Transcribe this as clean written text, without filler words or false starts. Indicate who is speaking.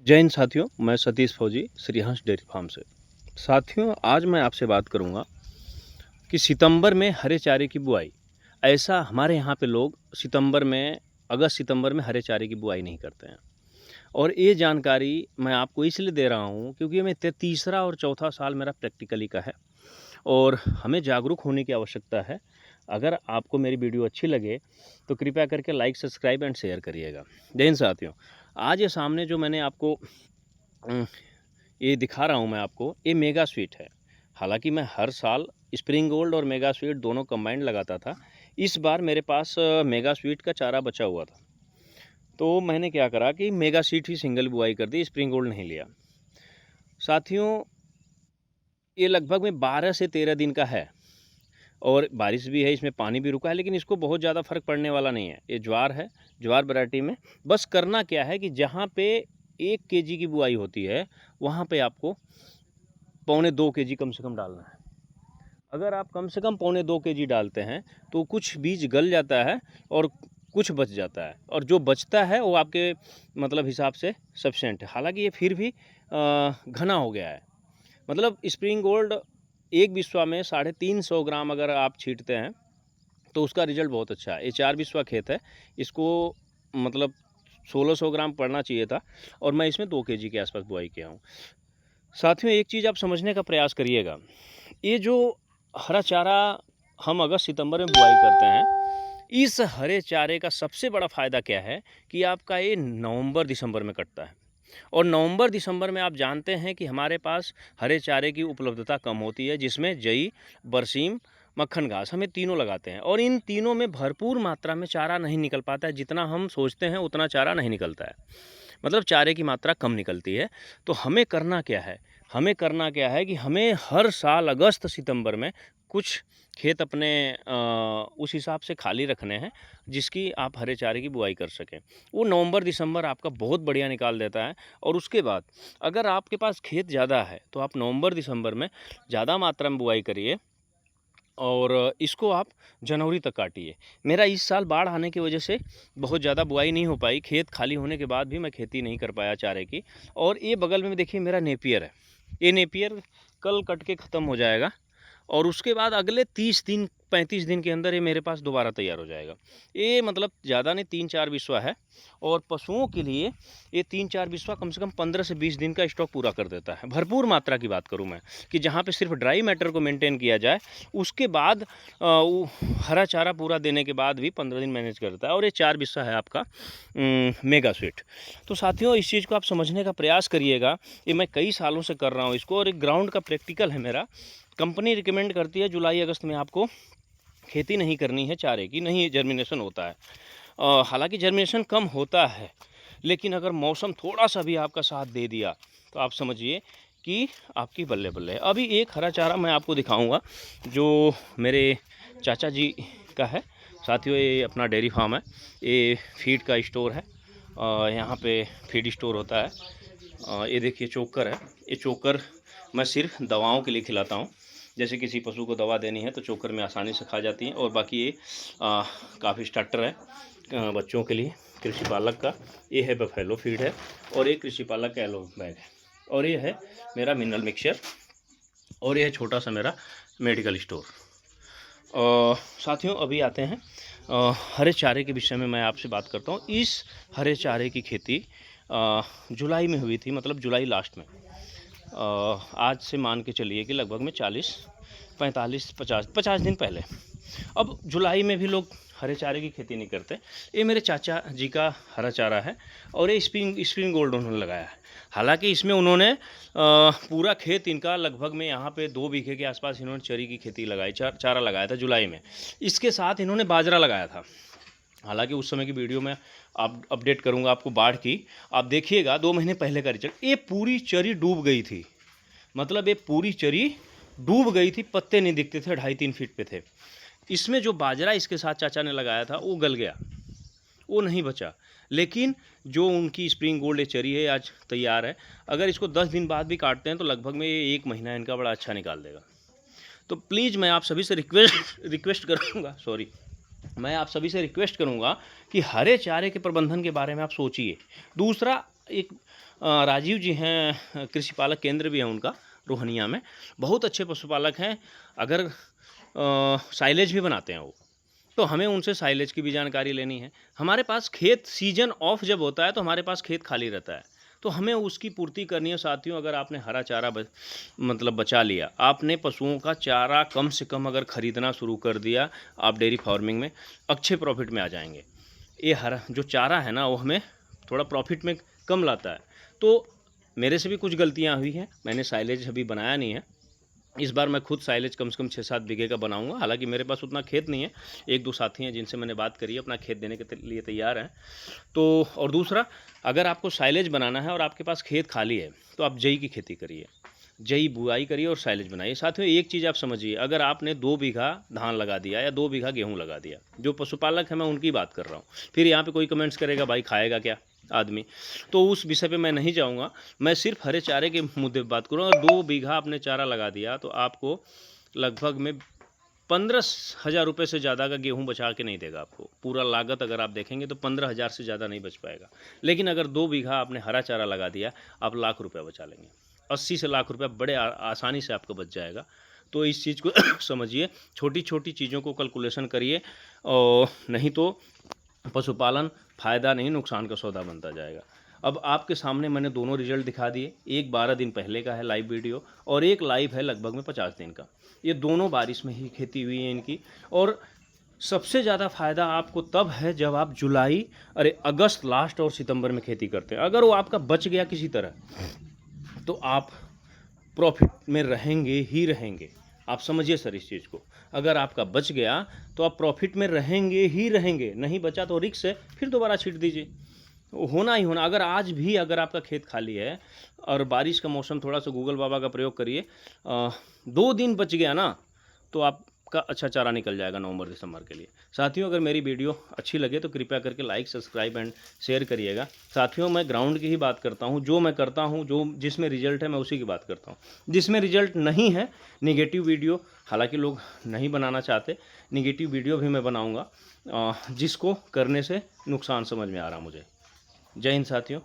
Speaker 1: जय हिंद साथियों, मैं सतीश फौजी श्रीहंस डेयरी फार्म से। साथियों, आज मैं आपसे बात करूंगा कि सितंबर में हरे चारे की बुआई। ऐसा हमारे यहाँ पे लोग अगस्त सितंबर में हरे चारे की बुआई नहीं करते हैं। और ये जानकारी मैं आपको इसलिए दे रहा हूँ क्योंकि मैं तीसरा और चौथा साल मेरा प्रैक्टिकली का है और हमें जागरूक होने की आवश्यकता है। अगर आपको मेरी वीडियो अच्छी लगे तो कृपया करके लाइक, सब्सक्राइब एंड शेयर करिएगा। जय हिंद साथियों, आज ये सामने जो मैंने आपको ये दिखा रहा हूँ मैं आपको, ये मेगा स्वीट है। हालांकि मैं हर साल स्प्रिंग गोल्ड और मेगा स्वीट दोनों कंबाइंड लगाता था। इस बार मेरे पास मेगा स्वीट का चारा बचा हुआ था, तो मैंने क्या करा कि मेगा स्वीट ही सिंगल बुआई कर दी, स्प्रिंग गोल्ड नहीं लिया। साथियों, ये लगभग में 12 से 13 दिन का है और बारिश भी है, इसमें पानी भी रुका है, लेकिन इसको बहुत ज़्यादा फर्क पड़ने वाला नहीं है। ये ज्वार है, ज्वार वैरायटी में। बस करना क्या है कि जहाँ पे 1 केजी की बुआई होती है वहाँ पे आपको 1.25 केजी कम से कम डालना है। अगर आप कम से कम 1.25 केजी डालते हैं तो कुछ बीज गल जाता है और कुछ बच जाता है, और जो बचता है वो आपके मतलब हिसाब से सफिशेंट है। हालांकि ये फिर भी घना हो गया है। मतलब स्प्रिंग गोल्ड एक बिस्वा में 350 ग्राम अगर आप छींटते हैं तो उसका रिजल्ट बहुत अच्छा है। ये 4 बिस्वा खेत है, इसको मतलब 1600 ग्राम पड़ना चाहिए था और मैं इसमें 2 केजी के आसपास बुआई किया हूँ। साथियों, एक चीज़ आप समझने का प्रयास करिएगा, ये जो हरा चारा हम अगस्त सितंबर में बुआई करते हैं, इस हरे चारे का सबसे बड़ा फ़ायदा क्या है कि आपका ये नवंबर दिसंबर में कटता है। और नवंबर दिसंबर में आप जानते हैं कि हमारे पास हरे चारे की उपलब्धता कम होती है, जिसमें जई, बरसीम, मक्खन घास, हमें तीनों लगाते हैं और इन तीनों में भरपूर मात्रा में चारा नहीं निकल पाता है। जितना हम सोचते हैं उतना चारा नहीं निकलता है, मतलब चारे की मात्रा कम निकलती है। तो हमें करना क्या है, कि हमें हर साल अगस्त सितंबर में कुछ खेत अपने उस हिसाब से खाली रखने हैं जिसकी आप हरे चारे की बुआई कर सकें। वो नवंबर दिसंबर आपका बहुत बढ़िया निकाल देता है। और उसके बाद अगर आपके पास खेत ज़्यादा है तो आप नवंबर दिसंबर में ज़्यादा मात्रा में बुआई करिए और इसको आप जनवरी तक काटिए। मेरा इस साल बाढ़ आने की वजह से बहुत ज़्यादा बुआई नहीं हो पाई, खेत खाली होने के बाद भी मैं खेती नहीं कर पाया चारे की। और ये बगल में देखिए मेरा नेपियर है, ये नेपियर कल कट के ख़त्म हो जाएगा और उसके बाद अगले 30 दिन 35 दिन के अंदर ये मेरे पास दोबारा तैयार हो जाएगा। ये मतलब ज़्यादा नहीं, 3-4 बिस्वा है और पशुओं के लिए ये 3-4 बिस्वा कम से कम 15 से 20 दिन का स्टॉक पूरा कर देता है। भरपूर मात्रा की बात करूँ मैं कि जहाँ पे सिर्फ ड्राई मैटर को मेंटेन किया जाए, उसके बाद वो हरा चारा पूरा देने के बाद भी 15 दिन मैनेज करता है। और ये 4 बिस्वा है आपका मेगा स्वीट। तो साथियों, इस चीज़ को आप समझने का प्रयास करिएगा। ये मैं कई सालों से कर रहा हूँ इसको और एक ग्राउंड का प्रैक्टिकल है मेरा। कंपनी रिकमेंड करती है जुलाई अगस्त में आपको खेती नहीं करनी है चारे की, नहीं जर्मिनेशन होता है। हालांकि जर्मिनेशन कम होता है, लेकिन अगर मौसम थोड़ा सा भी आपका साथ दे दिया तो आप समझिए कि आपकी बल्ले बल्ले है। अभी एक हरा चारा मैं आपको दिखाऊंगा जो मेरे चाचा जी का है। साथियों, ये अपना डेयरी फार्म है, ये फीड का स्टोर है, यहाँ पे फीड स्टोर होता है। ये देखिए चोकर है, ये चोकर मैं सिर्फ दवाओं के लिए खिलाता हूँ। जैसे किसी पशु को दवा देनी है तो चोकर में आसानी से खा जाती है। और बाकी ये काफ़ी स्टार्टर है बच्चों के लिए, कृषि पालक का। ये है बफेलो फीड है और ये कृषि पालक का एलो बैग है और ये है मेरा मिनरल मिक्सचर और ये है छोटा सा मेरा मेडिकल स्टोर। साथियों, अभी आते हैं हरे चारे के विषय में मैं आपसे बात करता हूँ। इस हरे चारे की खेती जुलाई में हुई थी, मतलब जुलाई लास्ट में। आज से मान के चलिए कि लगभग में 40, 45, 50 दिन पहले। अब जुलाई में भी लोग हरे चारे की खेती नहीं करते। ये मेरे चाचा जी का हरा चारा है और ये स्प्रिंग गोल्ड उन्होंने लगाया है। हालांकि इसमें उन्होंने पूरा खेत इनका लगभग में यहाँ पे 2 बीघे के आसपास इन्होंने चरी की खेती लगाई, चारा लगाया था जुलाई में। इसके साथ इन्होंने बाजरा लगाया था। हालांकि उस समय की वीडियो में आप अपडेट करूंगा आपको बाढ़ की, आप देखिएगा 2 महीने पहले का रिजल्ट। ये पूरी चरी डूब गई थी, मतलब ये पूरी चरी डूब गई थी, पत्ते नहीं दिखते थे, 2.5-3 फीट पे थे। इसमें जो बाजरा इसके साथ चाचा ने लगाया था वो गल गया, वो नहीं बचा। लेकिन जो उनकी स्प्रिंग गोल्ड चरी है आज तैयार है। अगर इसको 10 दिन बाद भी काटते हैं तो लगभग में ये 1 महीना इनका बड़ा अच्छा निकाल देगा। तो प्लीज़ मैं आप सभी से रिक्वेस्ट करूँगा, मैं आप सभी से रिक्वेस्ट करूंगा कि हरे चारे के प्रबंधन के बारे में आप सोचिए। दूसरा, एक राजीव जी हैं, कृषि पालक केंद्र भी है उनका रोहनिया में, बहुत अच्छे पशुपालक हैं। अगर साइलेज भी बनाते हैं वो, तो हमें उनसे साइलेज की भी जानकारी लेनी है। हमारे पास खेत सीजन ऑफ जब होता है तो हमारे पास खेत खाली रहता है, तो हमें उसकी पूर्ति करनी है। साथियों, अगर आपने हरा चारा मतलब बचा लिया, आपने पशुओं का चारा कम से कम अगर ख़रीदना शुरू कर दिया, आप डेयरी फार्मिंग में अच्छे प्रॉफिट में आ जाएंगे। ये हरा जो चारा है ना, वो हमें थोड़ा प्रॉफिट में कम लाता है। तो मेरे से भी कुछ गलतियाँ हुई हैं, मैंने साइलेज अभी बनाया नहीं है। इस बार मैं खुद साइलेज कम से कम 6-7 बीघे का बनाऊंगा। हालांकि मेरे पास उतना खेत नहीं है, 1-2 साथी हैं जिनसे मैंने बात करी है, अपना खेत देने के लिए तैयार हैं। तो और दूसरा, अगर आपको साइलेज बनाना है और आपके पास खेत खाली है, तो आप जई की खेती करिए, जई बुआई करिए और साइलेज बनाइए। साथियों, एक चीज़ आप समझिए, अगर आपने 2 बीघा धान लगा दिया या 2 बीघा गेहूँ लगा दिया, जो पशुपालक है मैं उनकी बात कर रहा हूँ। फिर यहाँ पे कोई कमेंट्स करेगा भाई खाएगा क्या आदमी, तो उस विषय पे मैं नहीं जाऊँगा। मैं सिर्फ हरे चारे के मुद्दे पर बात करूँगा। 2 बीघा आपने चारा लगा दिया तो आपको लगभग में 15,000 रुपये से ज़्यादा का गेहूँ बचा के नहीं देगा आपको। पूरा लागत अगर आप देखेंगे तो 15,000 से ज़्यादा नहीं बच पाएगा। लेकिन अगर 2 बीघा आपने हरा चारा लगा दिया, आप लाख रुपया बचा लेंगे। 80 से लाख रुपया बड़े आसानी से आपका बच जाएगा। तो इस चीज़ को समझिए, छोटी छोटी चीज़ों को कैलकुलेशन करिए, और नहीं तो पशुपालन फ़ायदा नहीं नुकसान का सौदा बनता जाएगा। अब आपके सामने मैंने दोनों रिजल्ट दिखा दिए, एक 12 दिन पहले का है लाइव वीडियो, और एक लाइव है लगभग में 50 दिन का। ये दोनों बारिश में ही खेती हुई है इनकी। और सबसे ज़्यादा फ़ायदा आपको तब है जब आप अगस्त लास्ट और सितंबर में खेती करते हैं। अगर वो आपका बच गया किसी तरह, तो आप प्रॉफिट में रहेंगे ही रहेंगे। आप समझिए सर इस चीज़ को, अगर आपका बच गया तो आप प्रॉफिट में रहेंगे ही रहेंगे, नहीं बचा तो रिस्क है, फिर दोबारा छीट दीजिए, होना ही होना। अगर आज भी अगर आपका खेत खाली है और बारिश का मौसम, थोड़ा सा गूगल बाबा का प्रयोग करिए, 2 दिन बच गया ना, तो आपका अच्छा चारा निकल जाएगा नवंबर दिसंबर के लिए। साथियों, अगर मेरी वीडियो अच्छी लगे तो कृपया करके लाइक, सब्सक्राइब एंड शेयर करिएगा। साथियों, मैं ग्राउंड की ही बात करता हूँ, जो मैं करता हूँ, जो जिसमें रिजल्ट है मैं उसी की बात करता हूँ। जिसमें रिजल्ट नहीं है, निगेटिव वीडियो हालांकि लोग नहीं बनाना चाहते, निगेटिव वीडियो भी मैं बनाऊँगा, जिसको करने से नुकसान समझ में आ रहा मुझे। जय हिंद साथियों।